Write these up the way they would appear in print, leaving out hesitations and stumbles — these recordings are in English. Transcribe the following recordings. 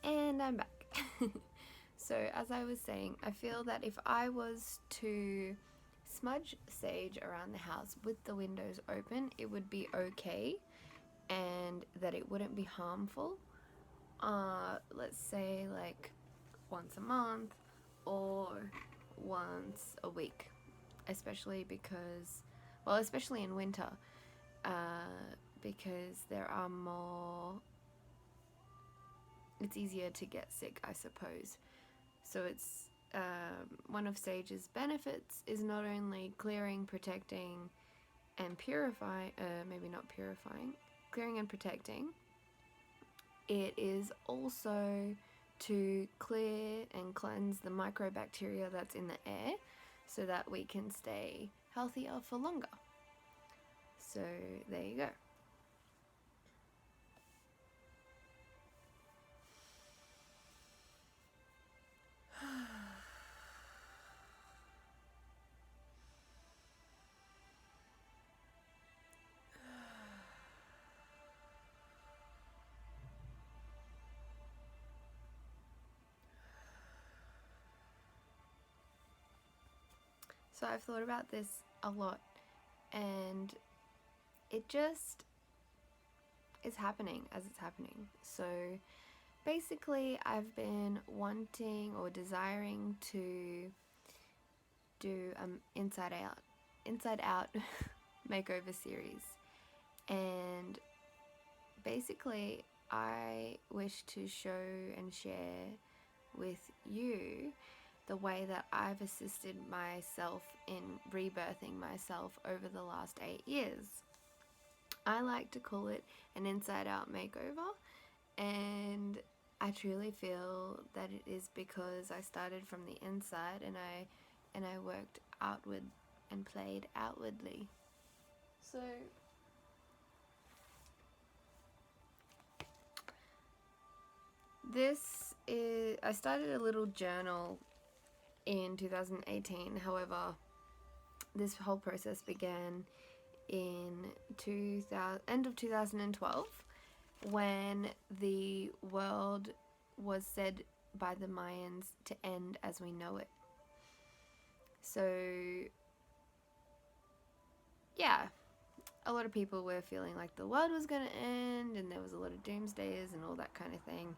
And I'm back. So, as I was saying, I feel that if I was to smudge sage around the house with the windows open, it would be okay and that it wouldn't be harmful. Let's say like once a month or once a week, especially because, well, especially in winter, because there are more, it's easier to get sick, I suppose. So it's one of sage's benefits is not only clearing, protecting, and purifying, maybe not purifying, clearing and protecting. It is also to clear and cleanse the microbacteria that's in the air so that we can stay healthier for longer. So there you go. So I've thought about this a lot, and it just is happening as it's happening. So basically, I've been wanting or desiring to do inside out makeover series, and basically I wish to show and share with you the way that I've assisted myself in rebirthing myself over the last 8 years. I like to call it an inside out makeover, and I truly feel that it is because I started from the inside and I worked outward and played outwardly. So this is, I started a little journal in 2018. However, this whole process began in end of 2012 when the world was said by the Mayans to end as we know it. So yeah, a lot of people were feeling like the world was going to end, and there was a lot of doomsdayers and all that kind of thing.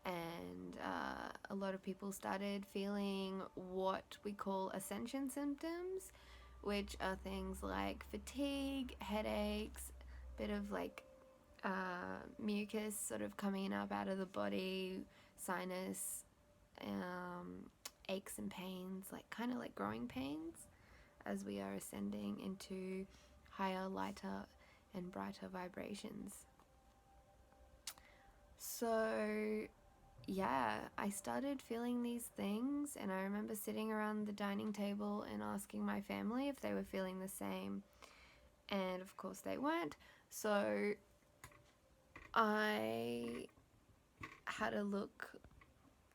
And a lot of people started feeling what we call ascension symptoms, which are things like fatigue, headaches, a bit of like mucus sort of coming up out of the body, sinus, aches and pains, like kind of like growing pains as we are ascending into higher, lighter, and brighter vibrations. So yeah, I started feeling these things, and I remember sitting around the dining table and asking my family if they were feeling the same, and of course they weren't. So I had a look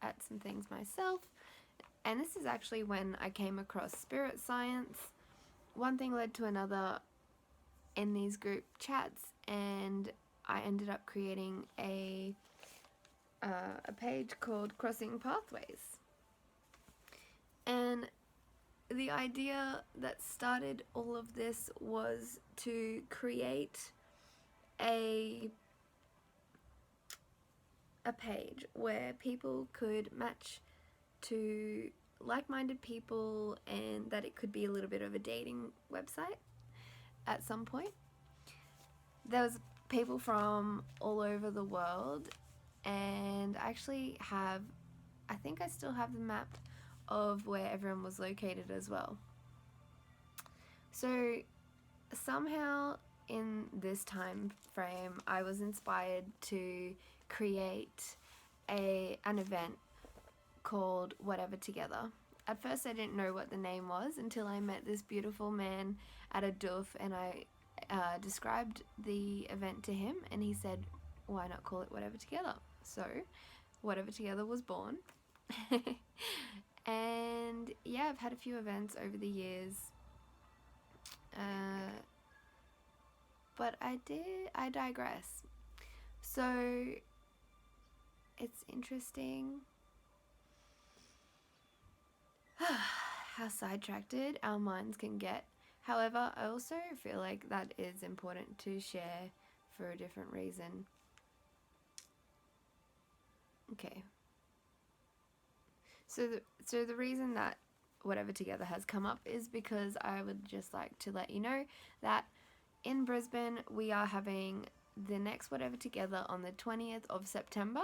at some things myself, and this is actually when I came across spirit science. One thing led to another in these group chats, and I ended up creating a page called Crossing Pathways. And the idea that started all of this was to create a page where people could match to like-minded people, and that it could be a little bit of a dating website at some point. There was people from all over the world, and I actually I think I still have the map of where everyone was located as well. So somehow in this time frame, I was inspired to create an event called Whatever Together. At first I didn't know what the name was until I met this beautiful man at a doof, and I described the event to him, and he said, why not call it Whatever Together? So Whatever Together was born. And yeah, I've had a few events over the years, but I digress. So it's interesting how sidetracked our minds can get. However, I also feel like that is important to share for a different reason. Okay. So the reason that Whatever Together has come up is because I would just like to let you know that in Brisbane we are having the next Whatever Together on the 20th of September.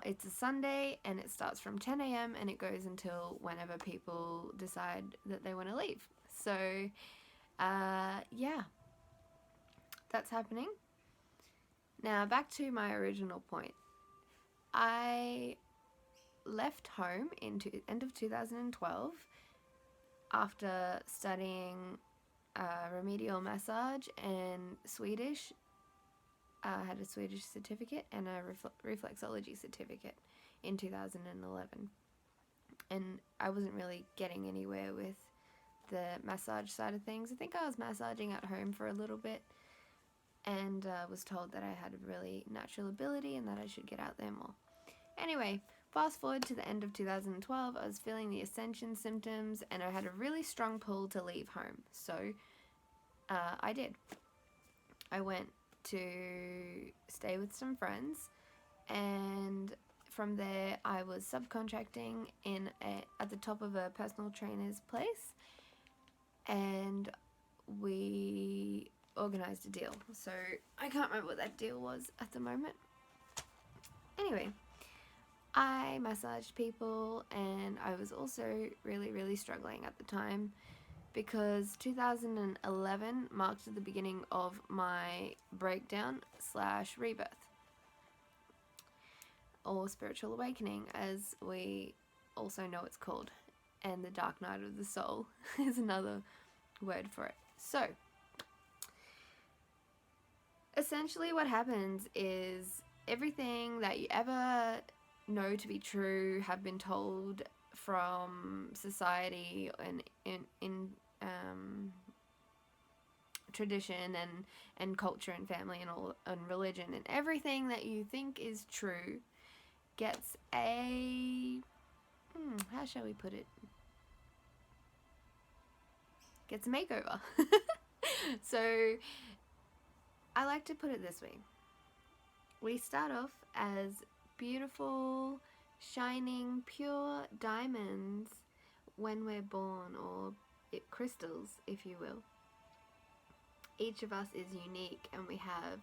It's a Sunday and it starts from 10 a.m. and it goes until whenever people decide that they want to leave. So, yeah, that's happening. Now, back to my original point. I left home in end of 2012 after studying remedial massage and Swedish. I had a Swedish certificate and a reflexology certificate in 2011. And I wasn't really getting anywhere with the massage side of things. I think I was massaging at home for a little bit and was told that I had a really natural ability and that I should get out there more. Anyway, fast forward to the end of 2012, I was feeling the ascension symptoms and I had a really strong pull to leave home. So I did. I went to stay with some friends, and from there I was subcontracting at the top of a personal trainer's place, and we organised a deal. So I can't remember what that deal was at the moment. Anyway, I massaged people, and I was also really, really struggling at the time because 2011 marked the beginning of my breakdown / rebirth, or spiritual awakening as we also know it's called, and the dark night of the soul is another word for it. So essentially what happens is everything that you ever know to be true, have been told from society and in tradition and culture and family and all and religion, and everything that you think is true gets how shall we put it? Gets a makeover. So I like to put it this way. We start off as beautiful, shining, pure diamonds when we're born, or crystals, if you will. Each of us is unique, and we have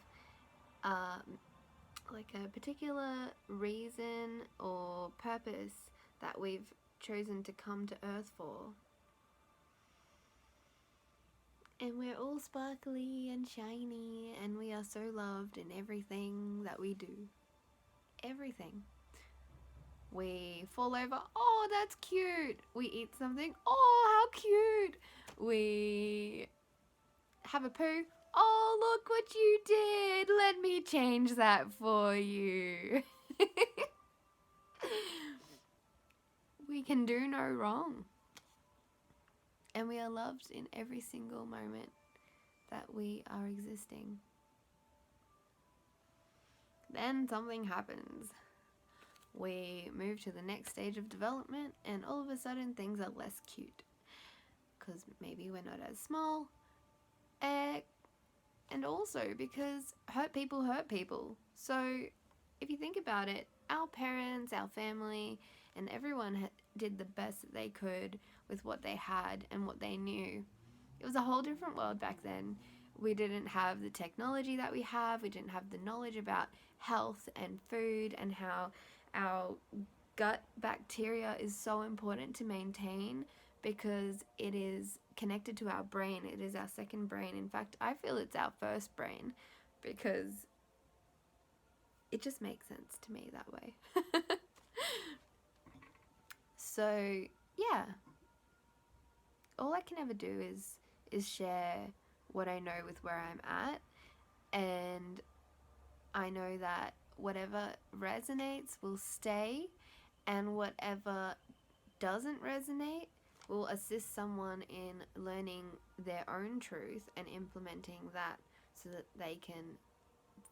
like a particular reason or purpose that we've chosen to come to Earth for. And we're all sparkly and shiny, and we are so loved in everything that we do. Everything. We fall over, oh, that's cute. We eat something, oh, how cute. We have a poo, oh, look what you did. Let me change that for you. We can do no wrong. And we are loved in every single moment that we are existing. Then something happens. We move to the next stage of development, and all of a sudden things are less cute. Because maybe we're not as small. And also because hurt people. So if you think about it, our parents, our family, and everyone did the best that they could with what they had and what they knew. It was a whole different world back then. We didn't have the technology that we have. We didn't have the knowledge about health and food and how our gut bacteria is so important to maintain because it is connected to our brain. It is our second brain. In fact, I feel it's our first brain because it just makes sense to me that way. So, yeah. All I can ever do is share what I know with where I'm at, and I know that whatever resonates will stay, and whatever doesn't resonate will assist someone in learning their own truth and implementing that so that they can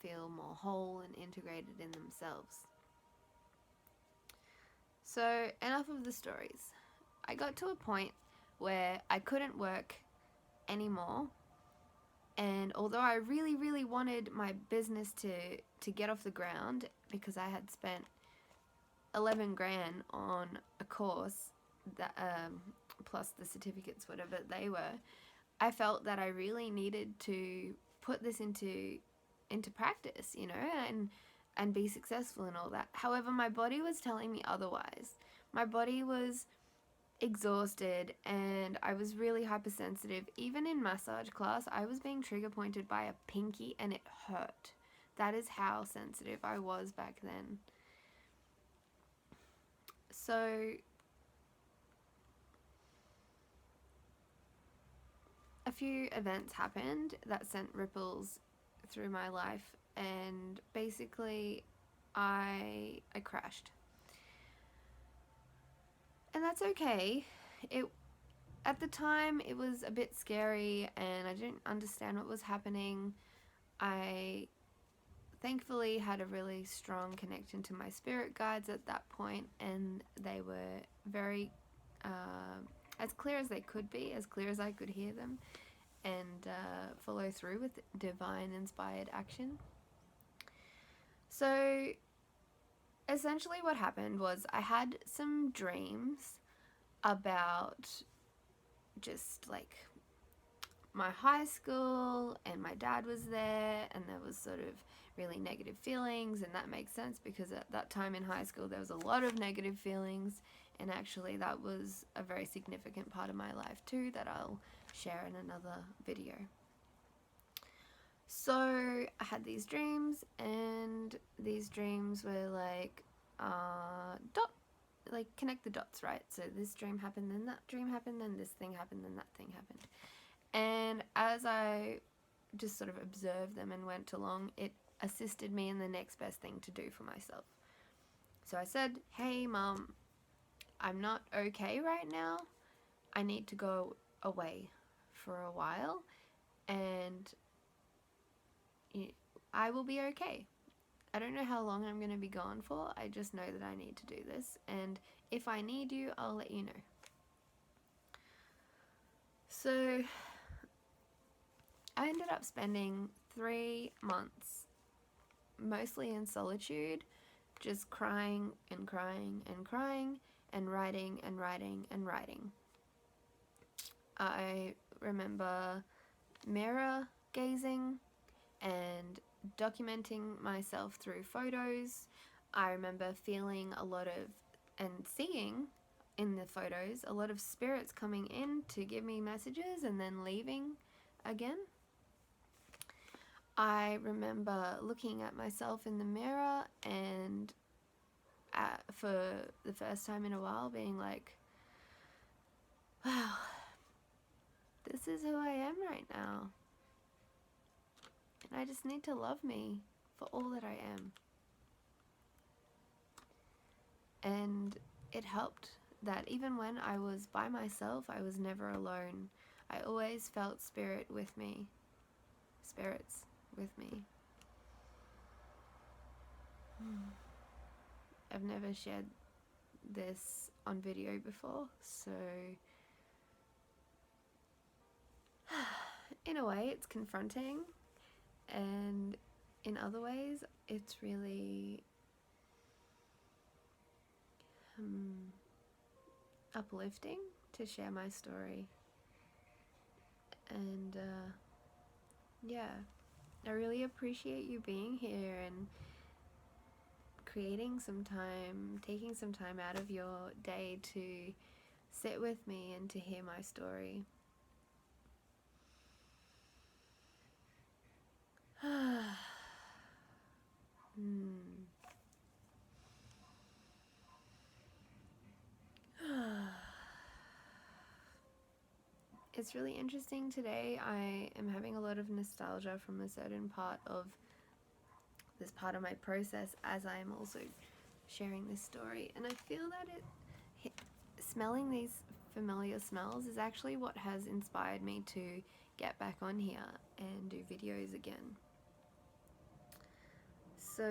feel more whole and integrated in themselves. So enough of the stories. I got to a point where I couldn't work anymore, and although I really, really wanted my business to get off the ground, because I had spent 11 grand on a course that plus the certificates, whatever they were, I felt that I really needed to put this into practice, you know, and be successful and all that. However, my body was telling me otherwise. My body was exhausted, and I was really hypersensitive. Even in massage class, I was being trigger pointed by a pinky and it hurt. That is how sensitive I was back then. So a few events happened that sent ripples through my life, and basically I crashed. And that's okay. It At the time it was a bit scary and I didn't understand what was happening. I thankfully had a really strong connection to my spirit guides at that point, and they were very as clear as they could be, as clear as I could hear them, and follow through with divine inspired action. So essentially what happened was I had some dreams about just like my high school, and my dad was there, and there was sort of really negative feelings, and that makes sense because at that time in high school there was a lot of negative feelings, and actually that was a very significant part of my life too that I'll share in another video. So I had these dreams, and these dreams were like connect the dots, right? So this dream happened, then that dream happened, then this thing happened, then that thing happened. And as I just sort of observed them and went along, it assisted me in the next best thing to do for myself. So I said, hey Mom, I'm not okay right now. I need to go away for a while, and I will be okay. I don't know how long I'm going to be gone for. I just know that I need to do this, and if I need you, I'll let you know. So I ended up spending 3 months mostly in solitude, just crying and crying and crying and writing and writing and writing. I remember mirror gazing and documenting myself through photos. I remember feeling a lot of, and seeing in the photos, a lot of spirits coming in to give me messages and then leaving again. I remember looking at myself in the mirror and for the first time in a while being like, wow, this is who I am right now. And I just need to love me for all that I am. And it helped that even when I was by myself, I was never alone. I always felt spirits with me. I've never shared this on video before, so in a way it's confronting, and in other ways it's really uplifting to share my story. And yeah, I really appreciate you being here and creating some time, taking some time out of your day to sit with me and to hear my story. It's really interesting today. I am having a lot of nostalgia from a certain part of this part of my process as I am also sharing this story, and I feel that smelling these familiar smells is actually what has inspired me to get back on here and do videos again. So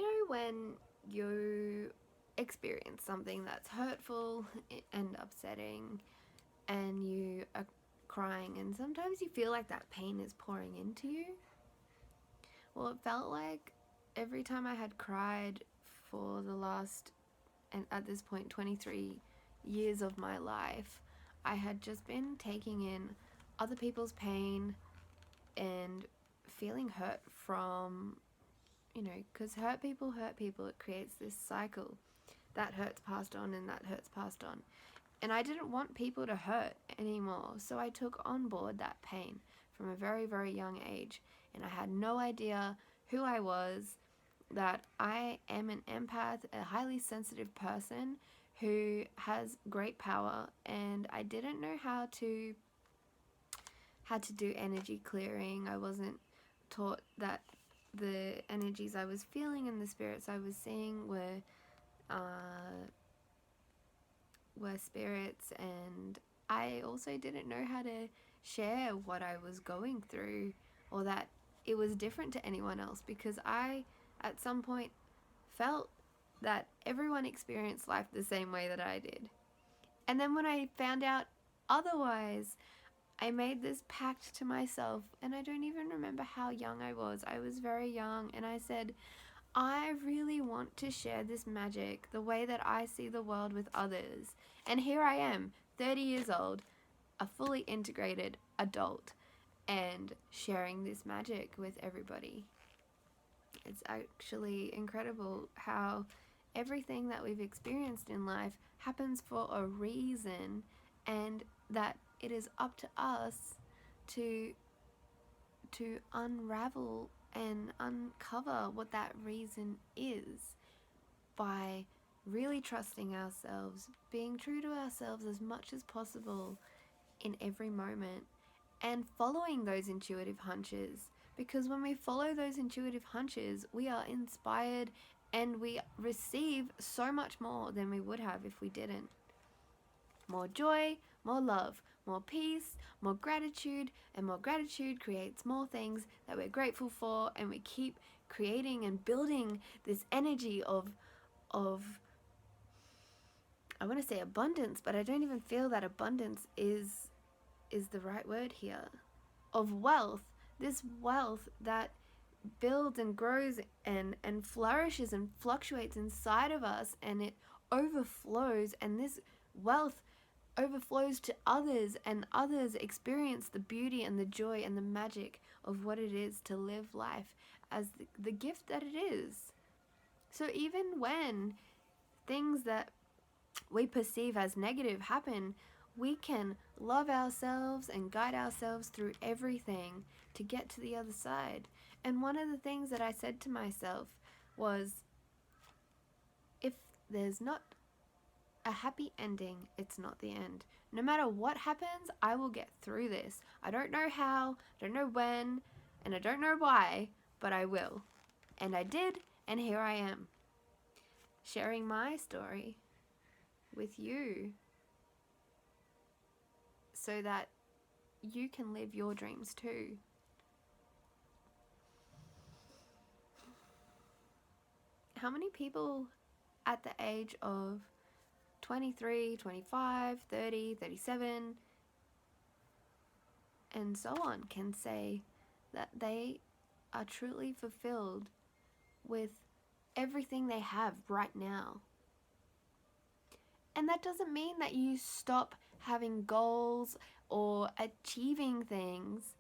know when you experience something that's hurtful and upsetting and you are crying and sometimes you feel like that pain is pouring into you? Well, it felt like every time I had cried for the last, and at this point, 23 years of my life, I had just been taking in other people's pain and feeling hurt from, because hurt people, it creates this cycle. That hurt's passed on and that hurt's passed on. And I didn't want people to hurt anymore, so I took on board that pain from a very, very young age. And I had no idea who I was, that I am an empath, a highly sensitive person who has great power, and I didn't know how to do energy clearing. I wasn't taught that the energies I was feeling and the spirits I was seeing were spirits, and I also didn't know how to share what I was going through, or that it was different to anyone else, because I at some point felt that everyone experienced life the same way that I did. And then when I found out otherwise, I made this pact to myself, and I don't even remember how young I was. I was very young, and I said, I really want to share this magic the way that I see the world with others. And here I am, 30 years old, a fully integrated adult, and sharing this magic with everybody. It's actually incredible how everything that we've experienced in life happens for a reason, and that it is up to us to unravel and uncover what that reason is by really trusting ourselves, being true to ourselves as much as possible in every moment, and following those intuitive hunches. Because when we follow those intuitive hunches, we are inspired and we receive so much more than we would have if we didn't. More joy, more love, more peace, more gratitude, and more gratitude creates more things that we're grateful for, and we keep creating and building this energy of I want to say abundance, but I don't even feel that abundance is the right word here. Of wealth, this wealth that builds and grows and flourishes and fluctuates inside of us, and it overflows, and this wealth overflows to others, and others experience the beauty and the joy and the magic of what it is to live life as the gift that it is. So even when things that we perceive as negative happen, we can love ourselves and guide ourselves through everything to get to the other side. And one of the things that I said to myself was, if there's not a happy ending, it's not the end. No matter what happens, I will get through this. I don't know how, I don't know when, and I don't know why, but I will. And I did, and here I am, sharing my story with you so that you can live your dreams too. How many people at the age of 23, 25, 30, 37, and so on can say that they are truly fulfilled with everything they have right now? And that doesn't mean that you stop having goals or achieving things.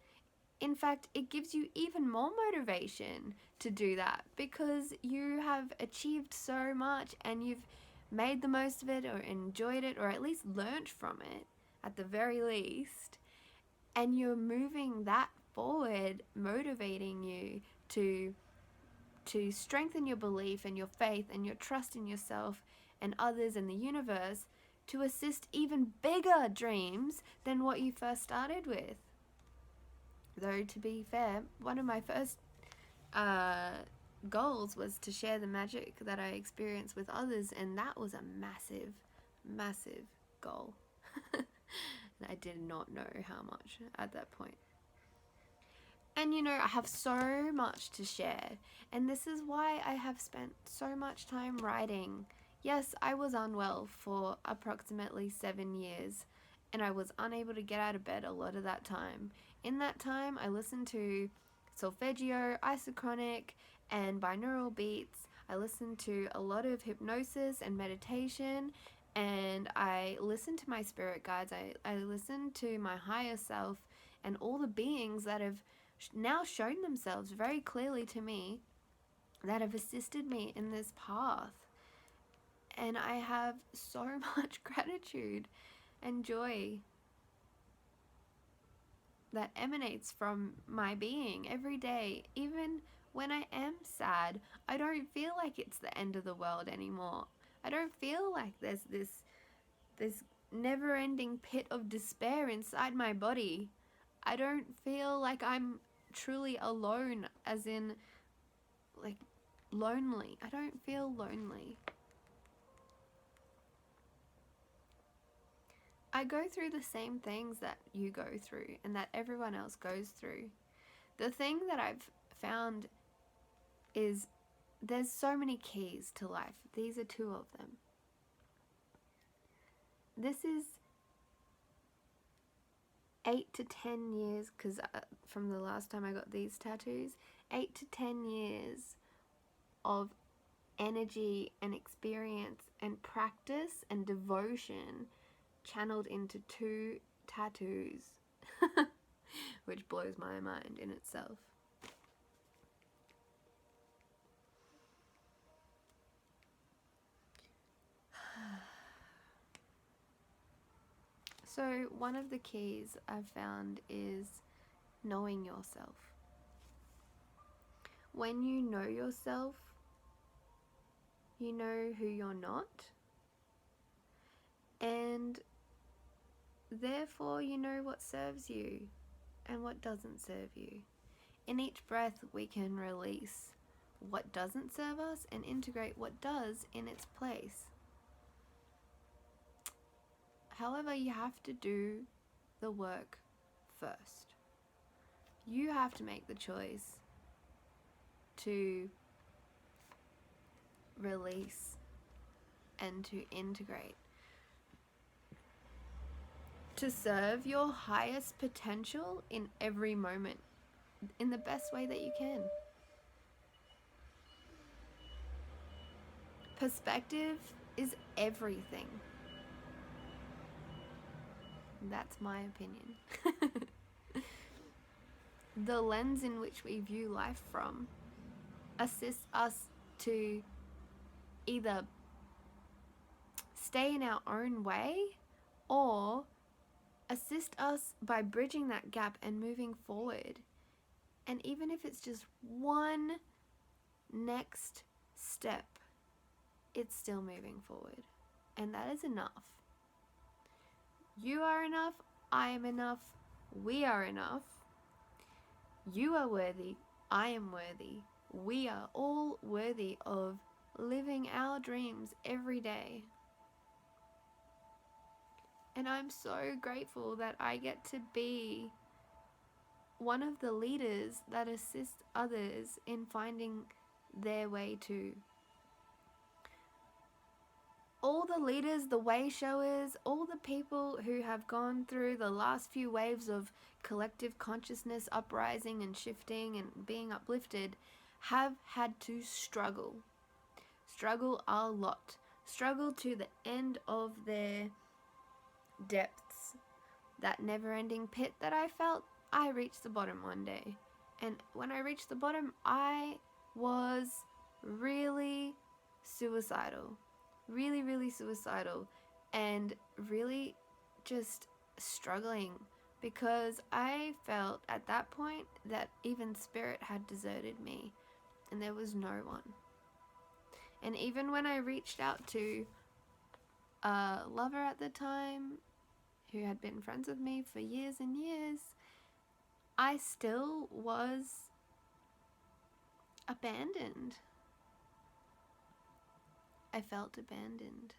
In fact, it gives you even more motivation to do that, because you have achieved so much and you've made the most of it, or enjoyed it, or at least learnt from it at the very least. And you're moving that forward, motivating you to strengthen your belief and your faith and your trust in yourself and others and the universe, to assist even bigger dreams than what you first started with. Though, to be fair, one of my first goals was to share the magic that I experienced with others, and that was a massive, massive goal. And I did not know how much at that point. And I have so much to share, and this is why I have spent so much time writing. Yes, I was unwell for approximately 7 years, and I was unable to get out of bed a lot of that time. In that time, I listened to solfeggio, isochronic, and binaural beats. I listened to a lot of hypnosis and meditation, and I listened to my spirit guides. I listened to my higher self and all the beings that have now shown themselves very clearly to me, that have assisted me in this path. And I have so much gratitude and joy that emanates from my being every day. Even when I am sad, I don't feel like it's the end of the world anymore. I don't feel like there's this never-ending pit of despair inside my body. I don't feel like I'm truly alone, as in like lonely. I don't feel lonely. I go through the same things that you go through and that everyone else goes through. The thing that I've found is there's so many keys to life. These are two of them. This is 8 to 10 years, because from the last time I got these tattoos, 8 to 10 years of energy and experience and practice and devotion channeled into 2 tattoos, which blows my mind in itself. So one of the keys I've found is knowing yourself. When you know yourself, you know who you're not, and therefore you know what serves you and what doesn't serve you. In each breath, we can release what doesn't serve us and integrate what does in its place. However, you have to do the work first. You have to make the choice to release and to integrate, to serve your highest potential in every moment in the best way that you can. Perspective is everything. That's my opinion. The lens in which we view life from assists us to either stay in our own way or assist us by bridging that gap and moving forward. And even if it's just one next step, it's still moving forward. And that is enough. You are enough. I am enough. We are enough. You are worthy. I am worthy. We are all worthy of living our dreams every day. And I'm so grateful that I get to be one of the leaders that assist others in finding their way too. All the leaders, the way showers, all the people who have gone through the last few waves of collective consciousness uprising and shifting and being uplifted have had to struggle a lot, struggle to the end of their depths. That never-ending pit that I felt, I reached the bottom one day. And when I reached the bottom, I was really suicidal. Really suicidal. And really just struggling, because I felt at that point that even spirit had deserted me and there was no one. And even when I reached out to a lover at the time who had been friends with me for years and years, I still was abandoned. I felt abandoned.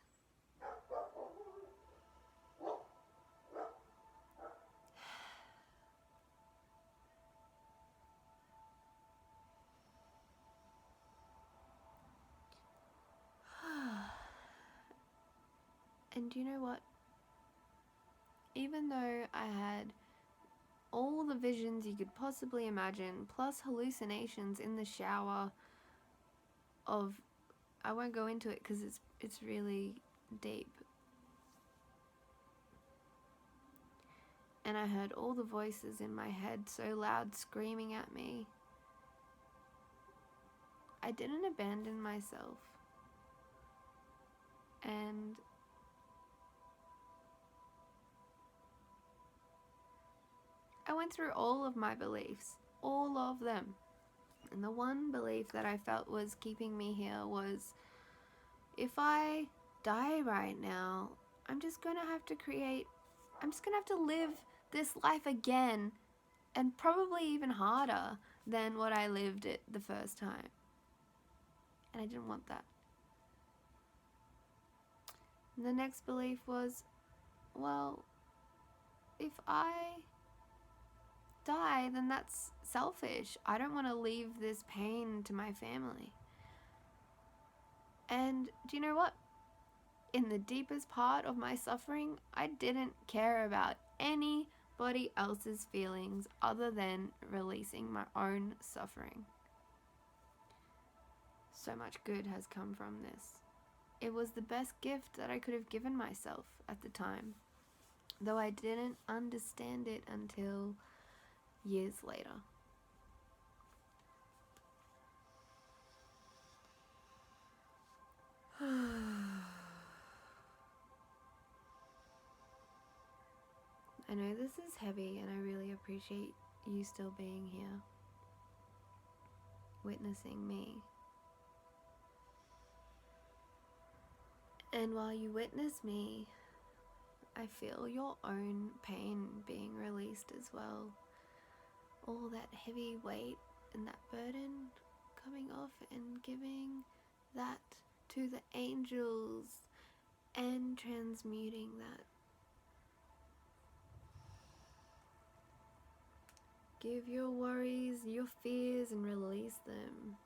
And do you know what? Even though I had all the visions you could possibly imagine, plus hallucinations in the shower of, I won't go into it because it's really deep. And I heard all the voices in my head so loud screaming at me. I didn't abandon myself. And I went through all of my beliefs, all of them. And the one belief that I felt was keeping me here was, if I die right now, I'm just going to have to live this life again, and probably even harder than what I lived it the first time. And I didn't want that. And the next belief was, well, if I die, then that's selfish. I don't want to leave this pain to my family. And do you know what? In the deepest part of my suffering, I didn't care about anybody else's feelings other than releasing my own suffering. So much good has come from this. It was the best gift that I could have given myself at the time, though I didn't understand it until years later. I know this is heavy, and I really appreciate you still being here, witnessing me. And while you witness me, I feel your own pain being released as well. All that heavy weight and that burden coming off, and giving that to the angels and transmuting that. Give your worries, your fears, and release them.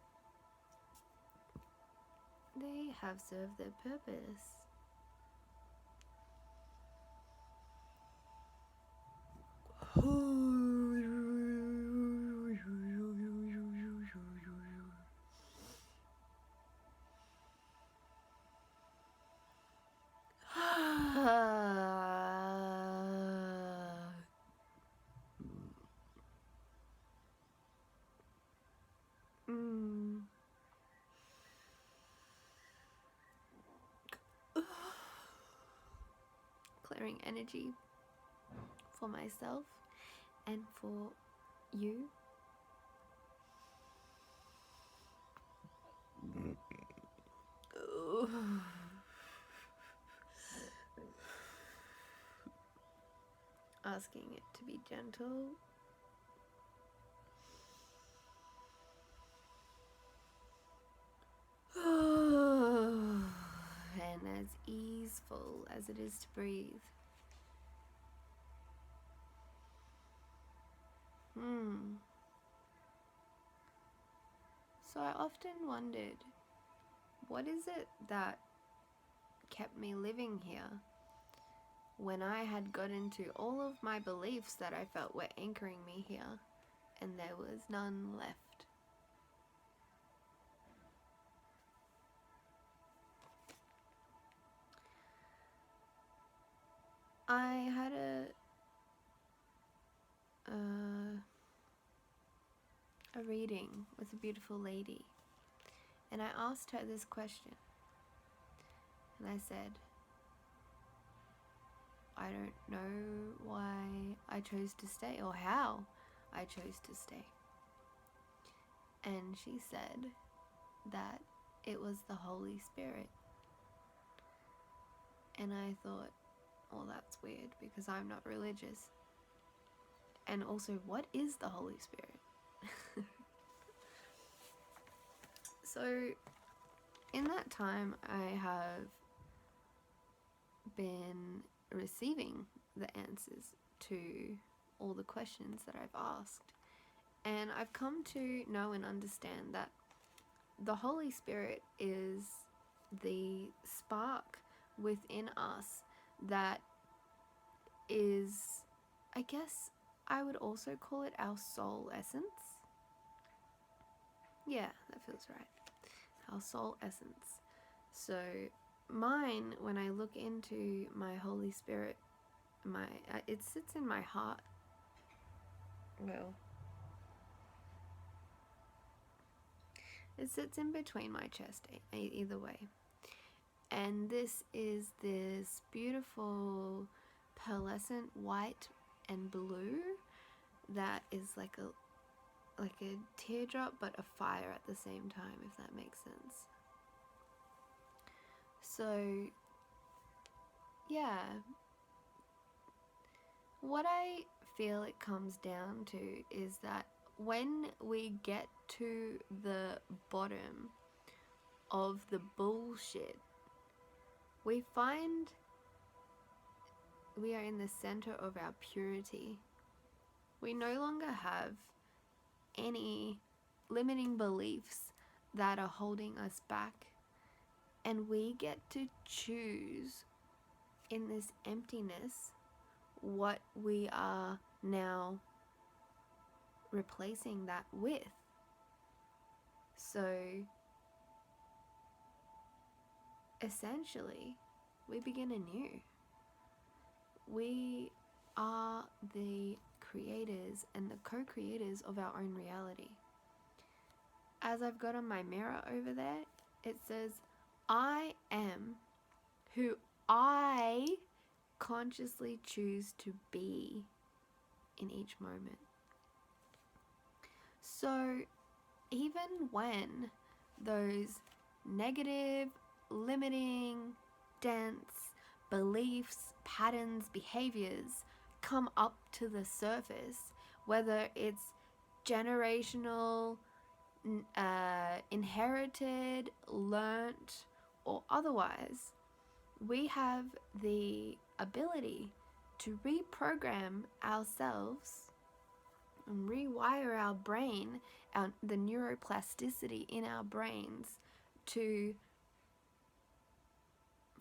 They have served their purpose. Clearing energy for myself and for you. Asking it to be gentle. And as easeful as it is to breathe. So I often wondered, what is it that kept me living here when I had got into all of my beliefs that I felt were anchoring me here, and there was none left? I had a reading with a beautiful lady, and I asked her this question, and I said, I don't know why I chose to stay, or how I chose to stay. And she said that it was the Holy Spirit. And I thought, well, that's weird because I'm not religious. And also, what is the Holy Spirit? So, in that time, I have been receiving the answers to all the questions that I've asked. And I've come to know and understand that the Holy Spirit is the spark within us that is, I guess I would also call it our soul essence. Yeah, that feels right. Our soul essence. So mine, when I look into my Holy Spirit, it sits in my heart. Well, it sits in between my chest, either way. And this is this beautiful pearlescent white and blue that is like a teardrop but a fire at the same time, if that makes sense. So yeah, what I feel it comes down to is that when we get to the bottom of the bullshit, we find we are in the center of our purity. We no longer have any limiting beliefs that are holding us back, and we get to choose in this emptiness what we are now replacing that with. So essentially, we begin anew. We are the creators and the co-creators of our own reality. As I've got on my mirror over there, it says, I am who I consciously choose to be in each moment. So even when those negative, limiting, dense beliefs, patterns, behaviors come up to the surface, whether it's generational, inherited, learnt, or otherwise, we have the ability to reprogram ourselves and rewire our brain, the neuroplasticity in our brains, to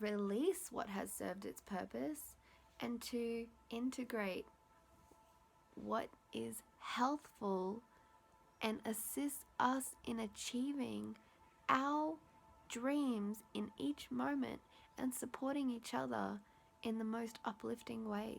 release what has served its purpose and to integrate what is healthful and assist us in achieving our dreams in each moment and supporting each other in the most uplifting ways.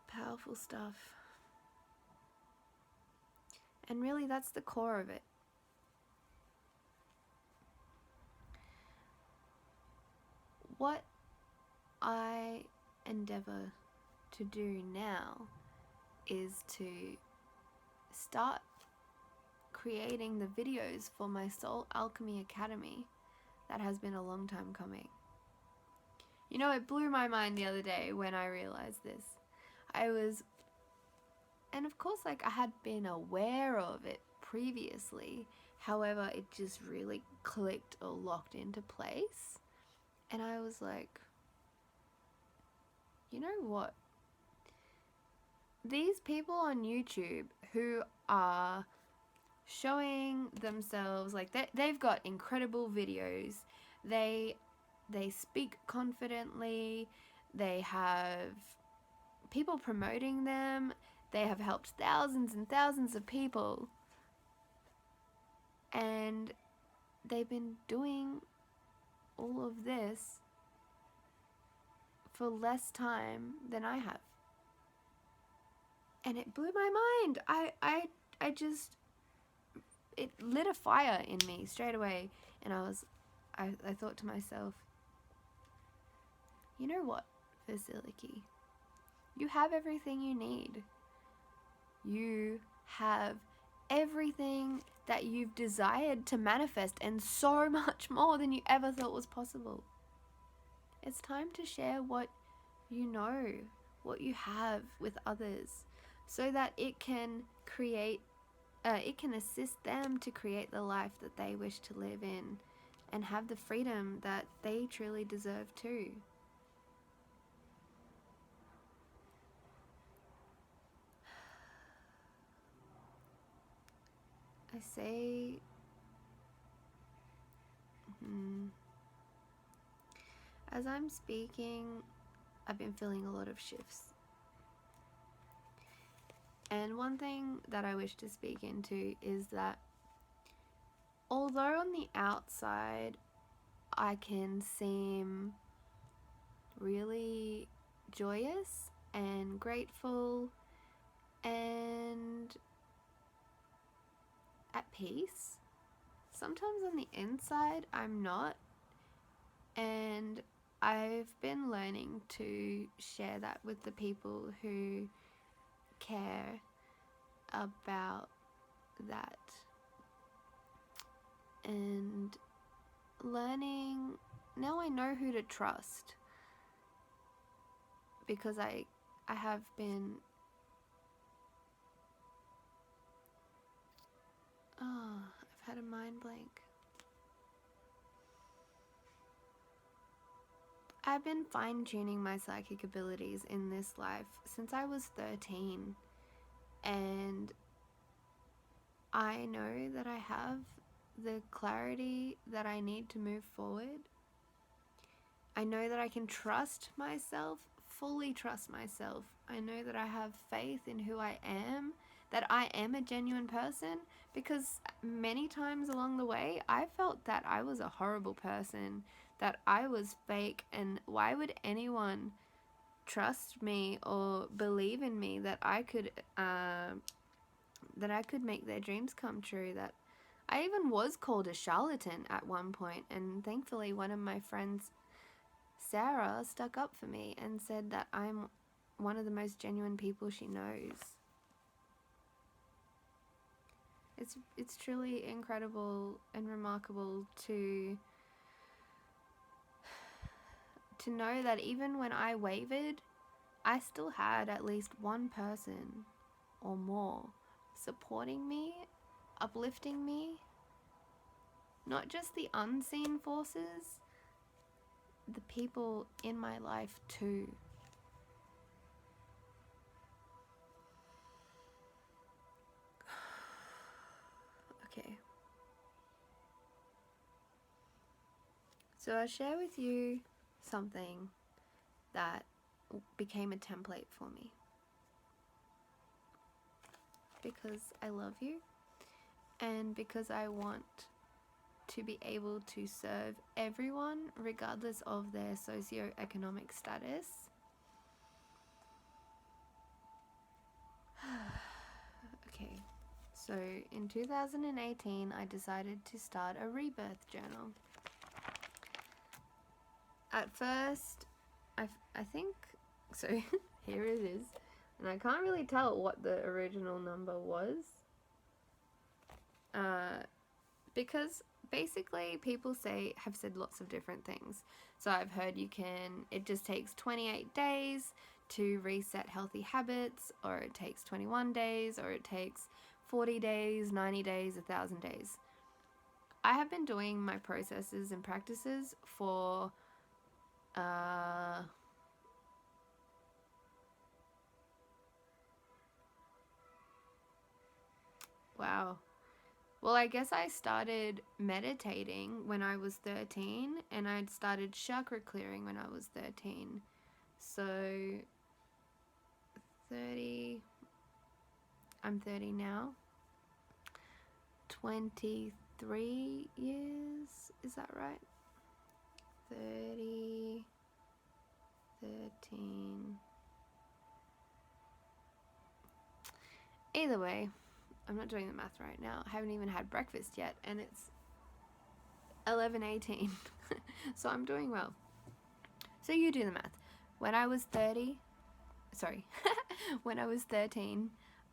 Powerful stuff. And really, that's the core of it. What I endeavor to do now is to start creating the videos for my Soul Alchemy Academy. That has been a long time coming. You know, it blew my mind the other day when I realized this. And of course, like, I had been aware of it previously. However, it just really clicked or locked into place. And I was like, you know what? These people on YouTube who are showing themselves, like, they've got incredible videos. They speak confidently. They have people promoting them. They have helped thousands and thousands of people. And they've been doing all of this for less time than I have. And it blew my mind. I just, it lit a fire in me straight away. And I thought to myself, you know what, Vasiliki? You have everything you need. You have everything that you've desired to manifest, and so much more than you ever thought was possible. It's time to share what you know, what you have with others, so that it can assist them to create the life that they wish to live in and have the freedom that they truly deserve too. I say, as I'm speaking, I've been feeling a lot of shifts. And one thing that I wish to speak into is that although on the outside I can seem really joyous and grateful and at peace, sometimes on the inside I'm not. And I've been learning to share that with the people who care about that, and learning, now I know who to trust, because I have been, I've had a mind blank. I've been fine-tuning my psychic abilities in this life since I was 13, and I know that I have the clarity that I need to move forward. I know that I can trust myself, fully trust myself. I know that I have faith in who I am, that I am a genuine person, because many times along the way I felt that I was a horrible person, that I was fake, and why would anyone trust me or believe in me that I could make their dreams come true. That I even was called a charlatan at one point, and thankfully one of my friends, Sarah, stuck up for me and said that I'm one of the most genuine people she knows. It's truly incredible and remarkable to know that even when I wavered, I still had at least one person or more supporting me, uplifting me. Not just the unseen forces, the people in my life too. Okay. So I'll share with you something that became a template for me, because I love you and because I want to be able to serve everyone regardless of their socioeconomic status. Okay, so in 2018 I decided to start a rebirth journal. At first, I think, so here it is, and I can't really tell what the original number was, because basically people have said lots of different things. So I've heard it just takes 28 days to reset healthy habits, or it takes 21 days, or it takes 40 days, 90 days, 1,000 days. I have been doing my processes and practices for wow. Well, I guess I started meditating when I was 13, and I'd started chakra clearing when I was 13. So 30, I'm 30 now. 23 years, is that right? 30, 13. Either way, I'm not doing the math right now. I haven't even had breakfast yet, and it's 11:18. So I'm doing well. So you do the math. When I was 13,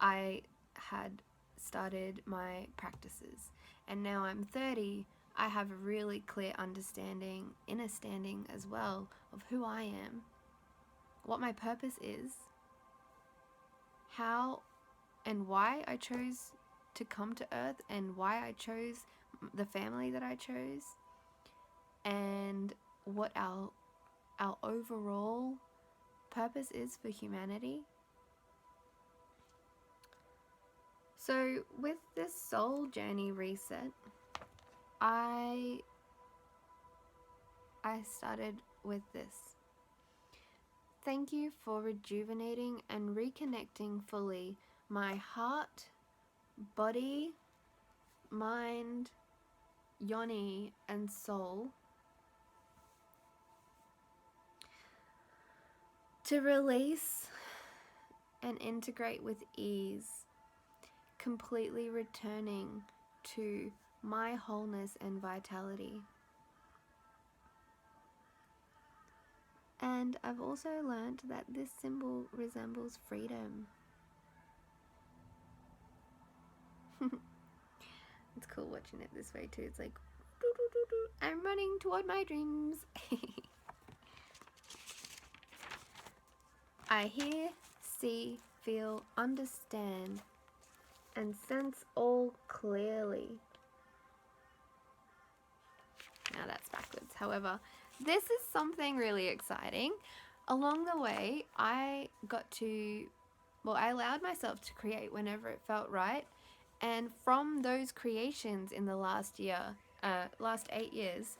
I had started my practices, and now I'm 30. I have a really clear understanding, inner standing as well, of who I am, what my purpose is, how and why I chose to come to Earth, and why I chose the family that I chose, and what our overall purpose is for humanity. So with this soul journey reset, I started with this. Thank you for rejuvenating and reconnecting fully my heart, body, mind, yoni, and soul to release and integrate with ease, completely returning to my wholeness and vitality. And I've also learned that this symbol resembles freedom. It's cool watching it this way too. It's like, doo, doo, doo, doo. I'm running toward my dreams. I hear, see, feel, understand, and sense all clearly. Now that's backwards. However, this is something really exciting. Along the way, I allowed myself to create whenever it felt right. And from those creations in the last 8 years,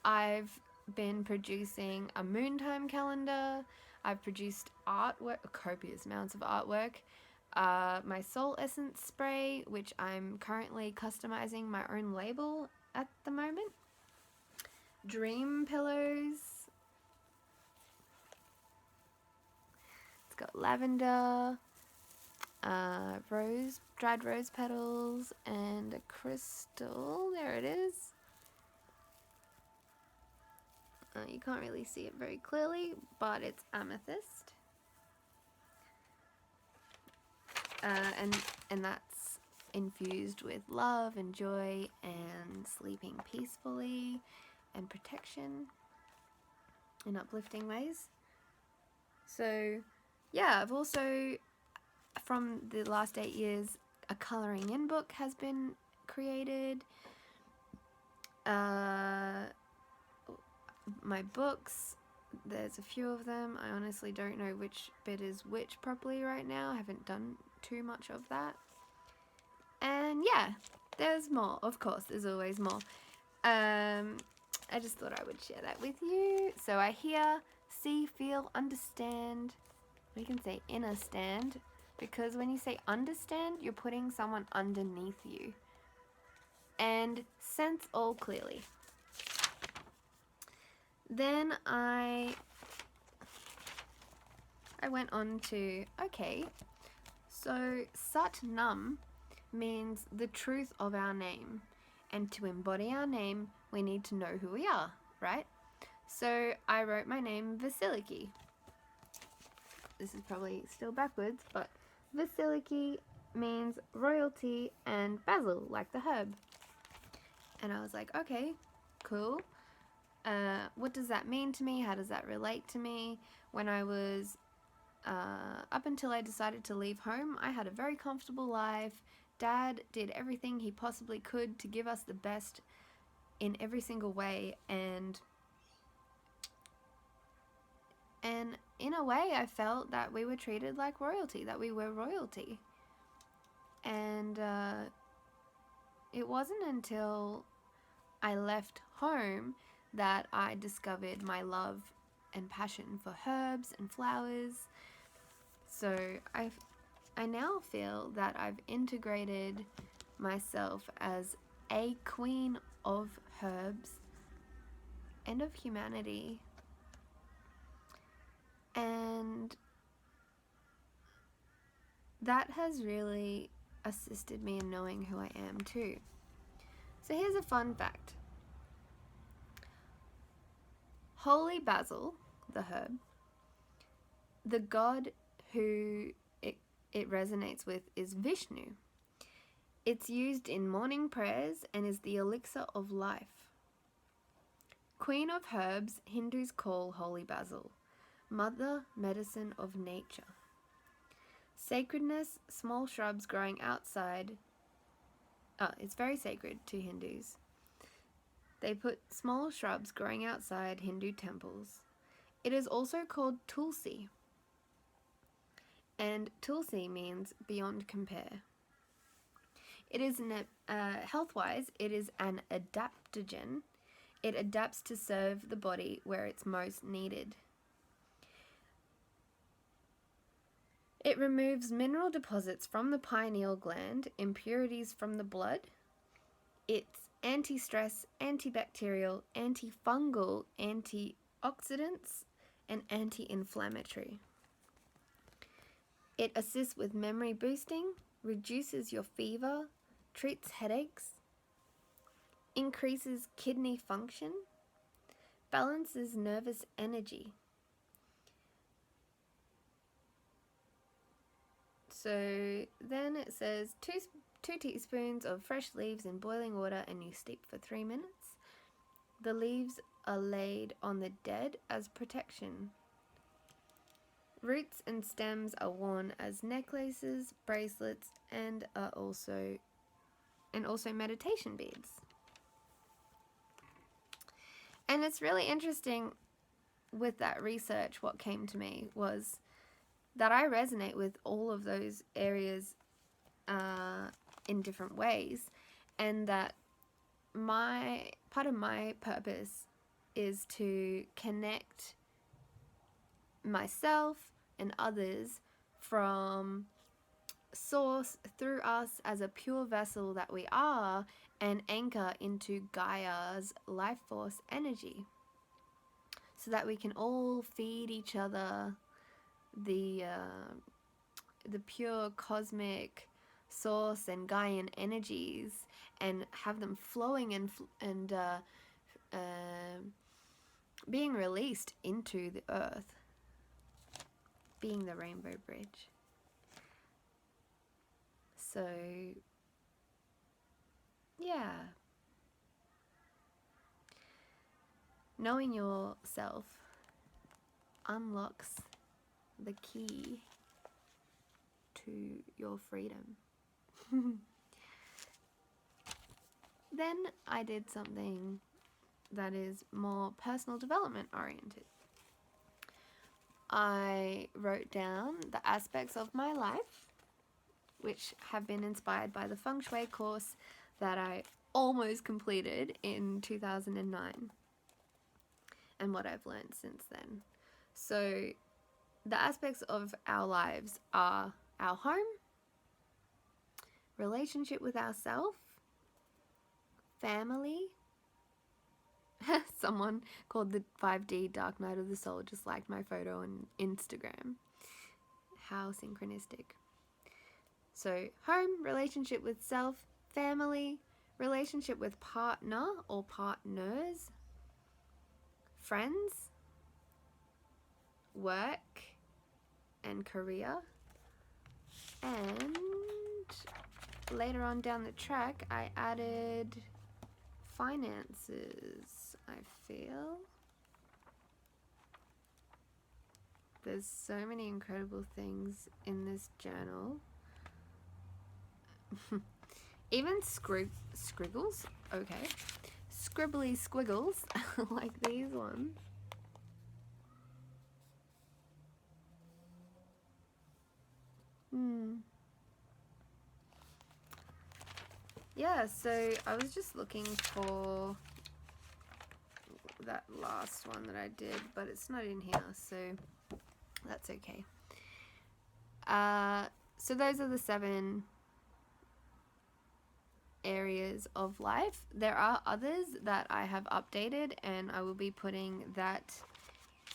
I've been producing a Moontime calendar. I've produced artwork, copious amounts of artwork. My Soul Essence spray, which I'm currently customizing my own label at the moment. Dream pillows. It's got lavender, dried rose petals, and a crystal. There it is. You can't really see it very clearly, but it's amethyst. And that's infused with love and joy and sleeping peacefully and protection in uplifting ways. So yeah, I've also, from the last 8 years, a colouring in book has been created. My books, there's a few of them. I honestly don't know which bit is which properly right now. I haven't done too much of that. And yeah, there's more. Of course, there's always more. I just thought I would share that with you. So I hear, see, feel, understand. We can say inner stand, because when you say understand, you're putting someone underneath you. And sense all clearly. Then I went on to, okay, so Sat Nam means the truth of our name. And to embody our name, we need to know who we are, right? So I wrote my name Vasiliki. This is probably still backwards, but Vasiliki means royalty and basil, like the herb. And I was like, okay, cool. What does that mean to me? How does that relate to me? When I was, up until I decided to leave home, I had a very comfortable life. Dad did everything he possibly could to give us the best in every single way, and in a way I felt that we were treated like royalty, that we were royalty. And it wasn't until I left home that I discovered my love and passion for herbs and flowers. So I now feel that I've integrated myself as a queen of herbs and of humanity. And that has really assisted me in knowing who I am too. So here's a fun fact. Holy basil, the herb, the god who it resonates with is Vishnu. It's used in morning prayers and is the elixir of life. Queen of herbs, Hindus call holy basil, mother medicine of nature. Sacredness, small shrubs growing outside. It's very sacred to Hindus. They put small shrubs growing outside Hindu temples. It is also called Tulsi. And Tulsi means beyond compare. It is health-wise, it is an adaptogen. It adapts to serve the body where it's most needed. It removes mineral deposits from the pineal gland, impurities from the blood. It's anti-stress, antibacterial, antifungal, antioxidants, and anti-inflammatory. It assists with memory boosting, reduces your fever, treats headaches, increases kidney function, balances nervous energy. So then it says two teaspoons of fresh leaves in boiling water and you steep for 3 minutes. The leaves are laid on the dead as protection. Roots and stems are worn as necklaces, bracelets, and also meditation beads. And it's really interesting with that research, what came to me was that I resonate with all of those areas in different ways, and that part of my purpose is to connect myself and others from source through us as a pure vessel that we are, and anchor into Gaia's life force energy, so that we can all feed each other the pure cosmic source and Gaian energies, and have them flowing and being released into the earth, being the rainbow bridge. So yeah, knowing yourself unlocks the key to your freedom. Then I did something that is more personal development oriented. I wrote down the aspects of my life which have been inspired by the Feng Shui course that I almost completed in 2009, and what I've learned since then. So the aspects of our lives are our home, relationship with ourself, family. Someone called the 5D Dark Night of the Soul just liked my photo on Instagram. How synchronistic. So home, relationship with self, family, relationship with partner or partners, friends, work and career, and later on down the track I added finances. I feel there's so many incredible things in this journal. Even scriggles, okay, scribbly squiggles like these ones. Yeah, so I was just looking for that last one that I did, but it's not in here, so that's okay. So those are the 7 areas of life. There are others that I have updated, and I will be putting that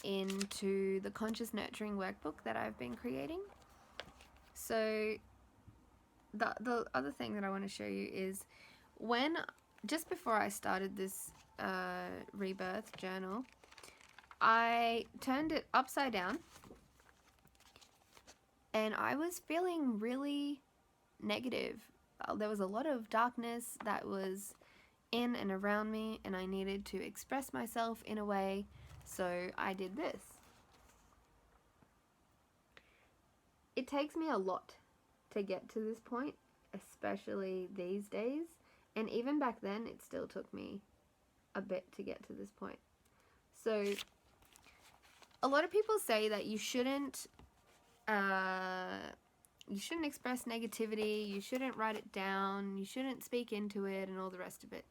into the Conscious Nurturing workbook that I've been creating. So the other thing that I want to show you is just before I started this rebirth journal, I turned it upside down, and I was feeling really negative. There was a lot of darkness that was in and around me, and I needed to express myself in a way, so I did this. It takes me a lot to get to this point, especially these days, and even back then it still took me a bit to get to this point. So a lot of people say that you shouldn't you shouldn't express negativity, you shouldn't write it down, you shouldn't speak into it, and all the rest of it.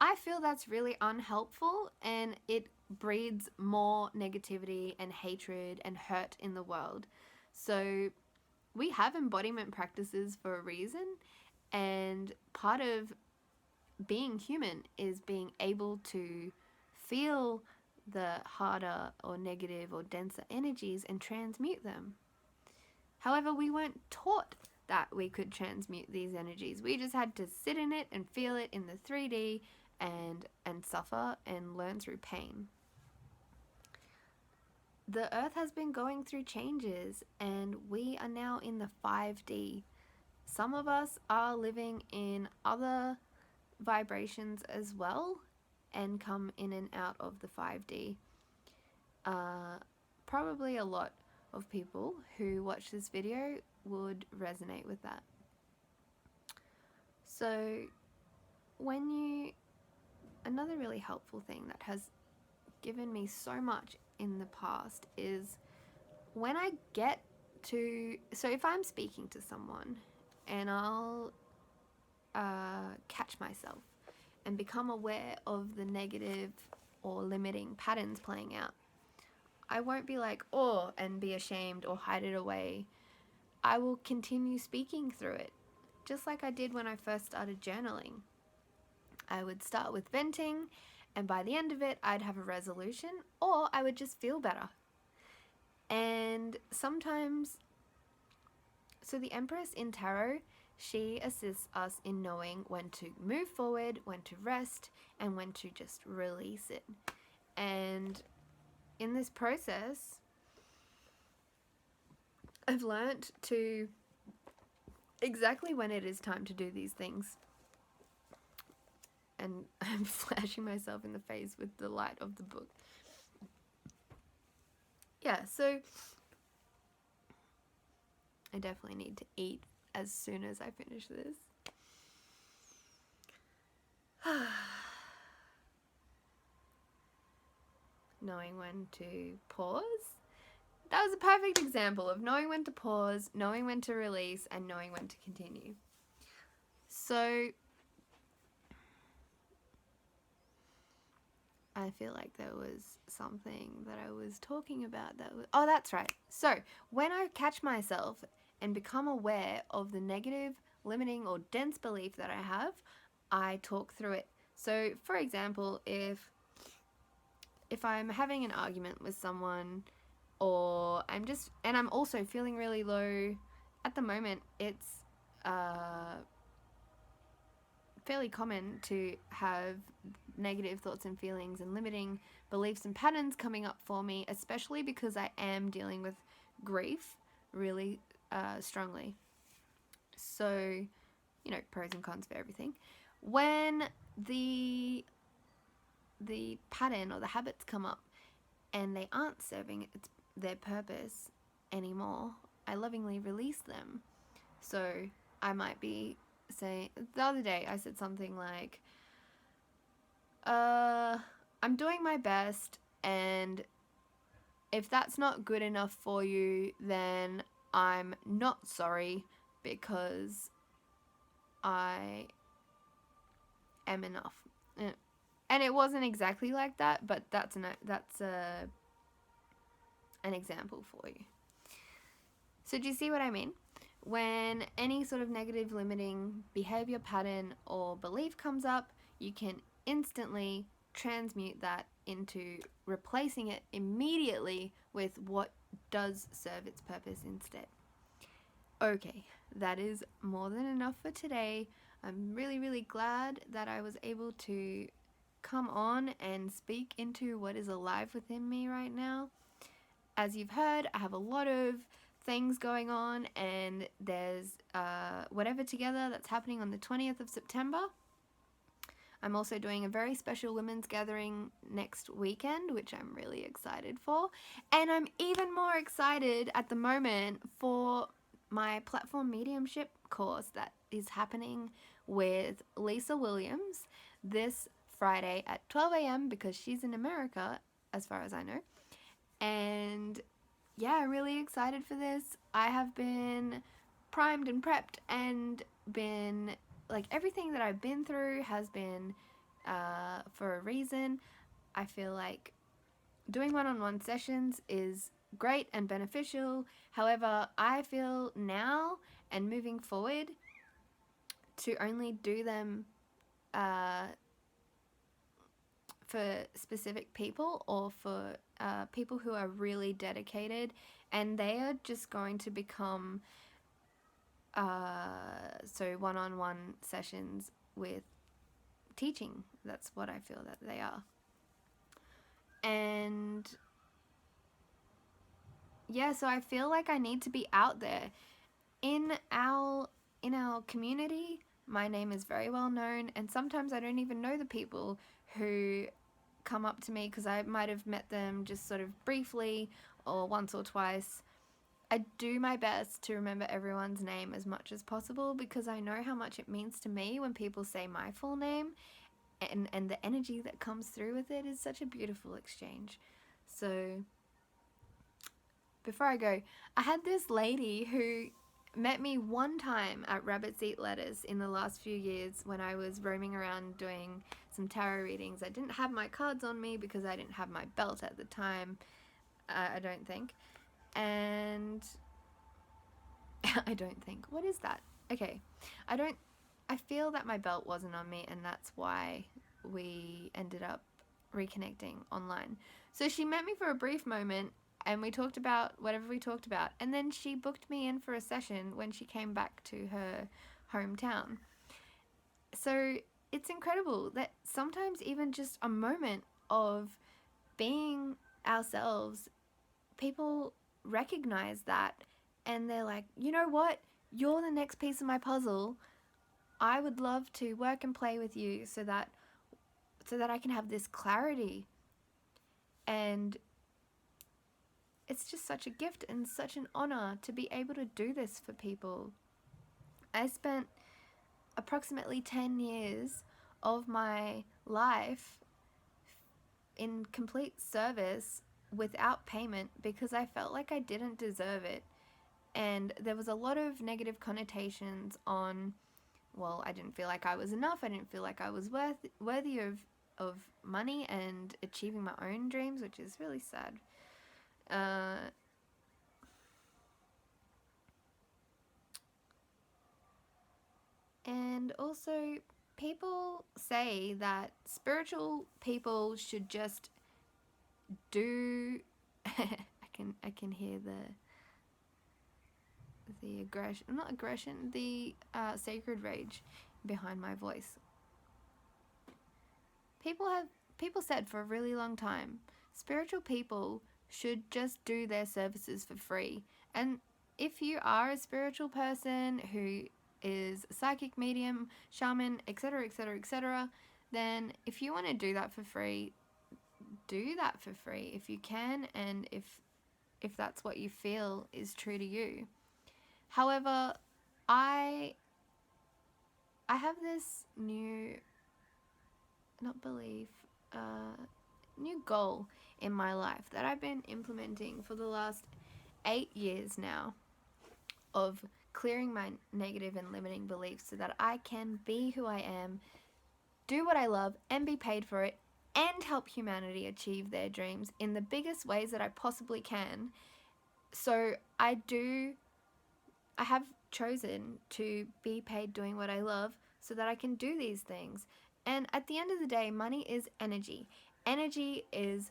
I feel that's really unhelpful, and it breeds more negativity and hatred and hurt in the world. So we have embodiment practices for a reason, and part of being human is being able to feel the harder or negative or denser energies and transmute them. However, we weren't taught that we could transmute these energies. We just had to sit in it and feel it in the 3D and suffer and learn through pain. The earth has been going through changes, and we are now in the 5D. Some of us are living in other vibrations as well and come in and out of the 5D. Probably a lot of people who watch this video would resonate with that. So another really helpful thing that has given me so much in the past is when I get to, so if I'm speaking to someone and I'll catch myself and become aware of the negative or limiting patterns playing out, I won't be like, oh, and be ashamed or hide it away. I will continue speaking through it, just like I did when I first started journaling. I would start with venting, and by the end of it, I'd have a resolution, or I would just feel better. And sometimes, so the Empress in Tarot, she assists us in knowing when to move forward, when to rest, and when to just release it. And in this process, I've learnt to exactly when it is time to do these things. And I'm flashing myself in the face with the light of the book. Yeah, so I definitely need to eat as soon as I finish this. Knowing when to pause. That was a perfect example of knowing when to pause, knowing when to release, and knowing when to continue. So I feel like there was something that I was talking about that was, oh, that's right. So when I catch myself and become aware of the negative, limiting, or dense belief that I have, I talk through it. So for example, if I'm having an argument with someone, or I'm also feeling really low at the moment, it's fairly common to have negative thoughts and feelings and limiting beliefs and patterns coming up for me, especially because I am dealing with grief really strongly. So, pros and cons for everything. When the pattern or the habits come up and they aren't serving their purpose anymore, I lovingly release them. So I might be saying, the other day I said something like, I'm doing my best, and if that's not good enough for you, then I'm not sorry, because I am enough. And it wasn't exactly like that, but that's an example for you. So do you see what I mean? When any sort of negative limiting behavior pattern or belief comes up, you can instantly transmute that into replacing it immediately with what does serve its purpose instead. Okay, that is more than enough for today. I'm really, really glad that I was able to come on and speak into what is alive within me right now. As you've heard, I have a lot of things going on, and there's Whatever Together that's happening on the 20th of September. I'm also doing a very special women's gathering next weekend, which I'm really excited for. And I'm even more excited at the moment for my platform mediumship course that is happening with Lisa Williams this Friday at 12 a.m. because she's in America, as far as I know. And yeah, I'm really excited for this. I have been primed and prepped and been like, everything that I've been through has been for a reason. I feel like doing one-on-one sessions is great and beneficial. However, I feel now and moving forward to only do them for specific people, or for people who are really dedicated, and they are just going to become so one-on-one sessions with teaching. That's what I feel that they are. And yeah, so I feel like I need to be out there in our community. My name is very well known, and sometimes I don't even know the people who come up to me, because I might have met them just sort of briefly or once or twice. I do my best to remember everyone's name as much as possible, because I know how much it means to me when people say my full name, and the energy that comes through with it is such a beautiful exchange. So before I go, I had this lady who met me one time at Rabbits Eat Lettuce in the last few years when I was roaming around doing some tarot readings. I didn't have my cards on me because I didn't have my belt at the time, I don't think. And I don't think. What is that? Okay. I feel that my belt wasn't on me, and that's why we ended up reconnecting online. So she met me for a brief moment, and we talked about whatever we talked about, and then she booked me in for a session when she came back to her hometown. So it's incredible that sometimes even just a moment of being ourselves, people recognize that, and they're like, you know what? You're the next piece of my puzzle. I would love to work and play with you so that I can have this clarity. And it's just such a gift and such an honor to be able to do this for people. I spent approximately 10 years of my life in complete service without payment, because I felt like I didn't deserve it. And there was a lot of negative connotations on, well, I didn't feel like I was enough. I didn't feel like I was worthy of money and achieving my own dreams, which is really sad. And also, people say that spiritual people should just do. I can hear the aggression, not aggression, the sacred rage behind my voice. People said for a really long time, spiritual people should just do their services for free. And if you are a spiritual person who is a psychic, medium, shaman, etc., etc., etc., then if you want to do that for free, do that for free if you can, and if that's what you feel is true to you. However, I have this new, not belief, new goal in my life that I've been implementing for the last 8 years now, of clearing my negative and limiting beliefs so that I can be who I am, do what I love, and be paid for it, and help humanity achieve their dreams in the biggest ways that I possibly can. So I have chosen to be paid doing what I love so that I can do these things. And at the end of the day, money is energy. Energy is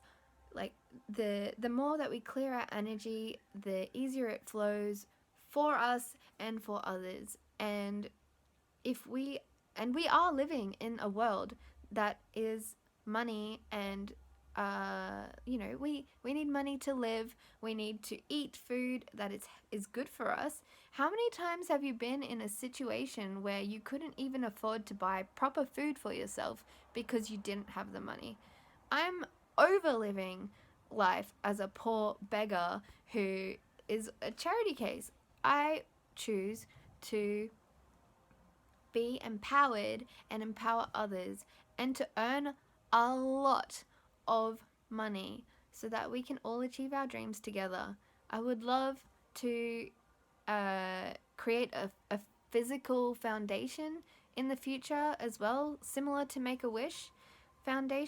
like, the more that we clear our energy, the easier it flows for us and for others. And we are living in a world that is money, and we need money to live. We need to eat food that is good for us. How many times have you been in a situation where you couldn't even afford to buy proper food for yourself because you didn't have the money? I'm over living life as a poor beggar who is a charity case. I choose to be empowered and empower others, and to earn a lot of money so that we can all achieve our dreams together. I would love to create a physical foundation in the future as well, similar to Make a Wish Foundation.